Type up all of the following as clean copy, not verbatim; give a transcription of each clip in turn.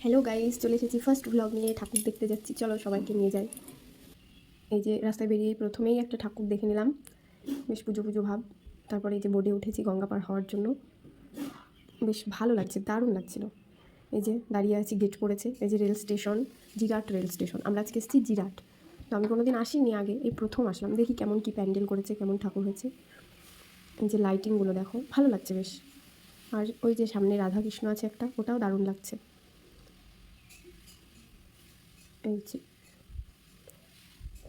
Hello guys, চলে এসেছি first vlog নিয়ে। ঠাকুর দেখতে যাচ্ছি, চলো সবাইকে নিয়ে যাই। এই যে রাস্তায় বেরিয়ে প্রথমেই একটা ঠাকুর দেখে নিলাম, বেশ পুজো পুজো ভাব। তারপরে এই যে বোটে উঠেছি গঙ্গা পার হওয়ার জন্য, বেশ ভালো লাগছে, দারুণ লাগছিল। এই যে দাঁড়িয়ে আছি, গেট পড়েছে। এই যে rail station, Jirat rail station. আমরা আজকে এসেছি জিরাট, তো আমি কোনোদিন আসিনি আগে, এই প্রথম আসলাম। দেখি কেমন কি প্যান্ডেল করেছে, কেমন ঠাকুর হয়েছে। এই যে লাইটিংগুলো দেখো, ভালো লাগছে বেশ। আর ওই যে সামনে রাধাকৃষ্ণ আছে একটা, ওটাও দারুণ লাগছে। এই যে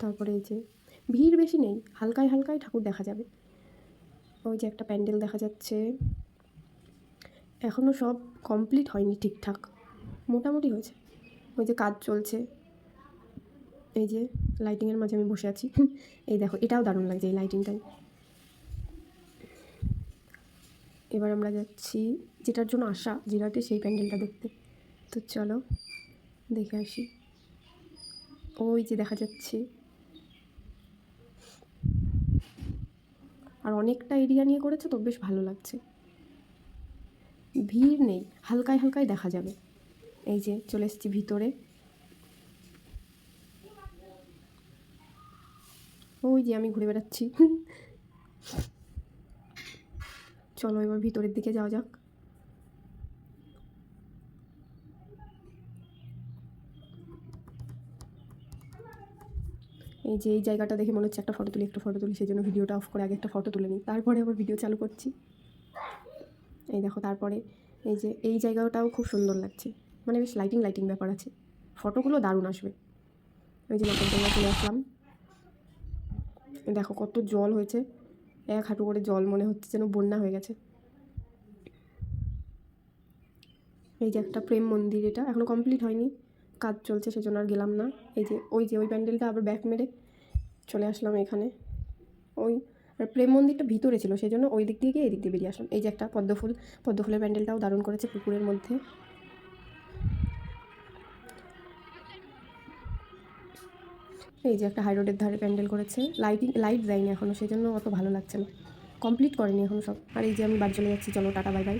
তারপরে এই যে ভিড় বেশি নেই, হালকায় হালকায় ঠাকুর দেখা যাবে। ওই যে একটা প্যান্ডেল দেখা যাচ্ছে, এখনও সব কমপ্লিট হয়নি ঠিকঠাক, মোটামুটি হয়েছে। ওই যে কাজ চলছে। এই যে লাইটিংয়ের মাঝে আমি বসে আছি। এই দেখো, এটাও দারুণ লাগছে এই লাইটিংটাই। এবার আমরা যাচ্ছি যেটার জন্য আসা জিরাটে, সেই প্যান্ডেলটা দেখতে। তো চলো দেখে আসি। ওই যে দেখা যাচ্ছে, আর অনেকটা এরিয়া নিয়ে করেছে, তো বেশ ভালো লাগছে। ভিড় নেই, হালকায় হালকায় দেখা যাবে। এই যে চলে এসেছি ভিতরে। ওই যে আমি ঘুরে বেড়াচ্ছি। চলো এবার ভিতরের দিকে যাওয়া যাক। এই যে এই জায়গাটা দেখে মনে হচ্ছে একটা ফটো তুলি, সেই জন্য ভিডিওটা অফ করে আগে একটা ফটো তুলে নিই, তারপরে আবার ভিডিও চালু করছি। এই দেখো, তারপরে এই যে এই জায়গাটাও খুব সুন্দর লাগছে, মানে বেশ লাইটিং লাইটিং ব্যাপার আছে, ফটোগুলো দারুণ আসবে। ওই যে নাগরদোলনা চলে আসলাম। দেখো কত জল হয়েছে, 1 হাঁটু করে জল, মনে হচ্ছে যেন বন্যা হয়ে গেছে। এই যে একটা প্রেম মন্দির, এটা এখনও কমপ্লিট হয়নি, কাজ চলছে, সেজন্য আর গেলাম না। এই যে ওই প্যান্ডেলটা আবার ব্যাক মেরে চলে আসলাম এখানে। ওই আর প্রেম মন্দিরটা ভিতরে ছিল, সেই জন্য ওই দিক দিয়ে গিয়ে এদিক দিয়ে বেরিয়ে আসলাম। এই যে একটা পদ্মফুলের প্যান্ডেলটাও দারুণ করেছে পুকুরের মধ্যে। এই যে একটা হাই রোডের ধারে প্যান্ডেল করেছে, লাইট দেয়নি এখনও, সেই জন্য অত ভালো লাগছে না, কমপ্লিট করেনি এখনও সব। আর এই যে আমি বাড়ি চলে যাচ্ছি, চলো টাটা বাই বাই।